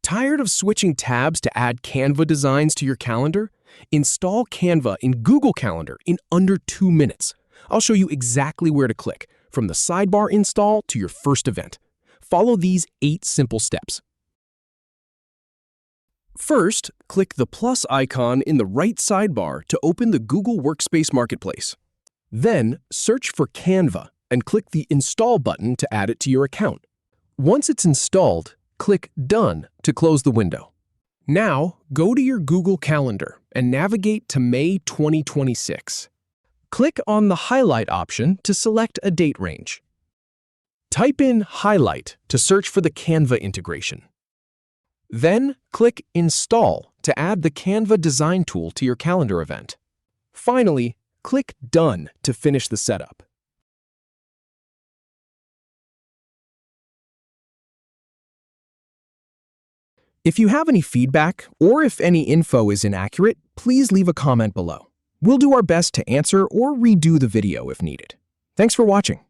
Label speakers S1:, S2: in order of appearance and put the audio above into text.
S1: Tired of switching tabs to add Canva designs to your calendar? Install Canva in Google Calendar in under 2 minutes. I'll show you exactly where to click, from the sidebar install to your first event. Follow these 8 simple steps. First, click the plus icon in the right sidebar to open the Google Workspace Marketplace. Then, search for Canva and click the Install button to add it to your account. Once it's installed, click Done to close the window. Now, go to your Google Calendar and navigate to May 2026. Click on the Highlight option to select a date range. Type in Highlight to search for the Canva integration. Then, click Install to add the Canva design tool to your calendar event. Finally, click Done to finish the setup. If you have any feedback or if any info is inaccurate, please leave a comment below. We'll do our best to answer or redo the video if needed. Thanks for watching.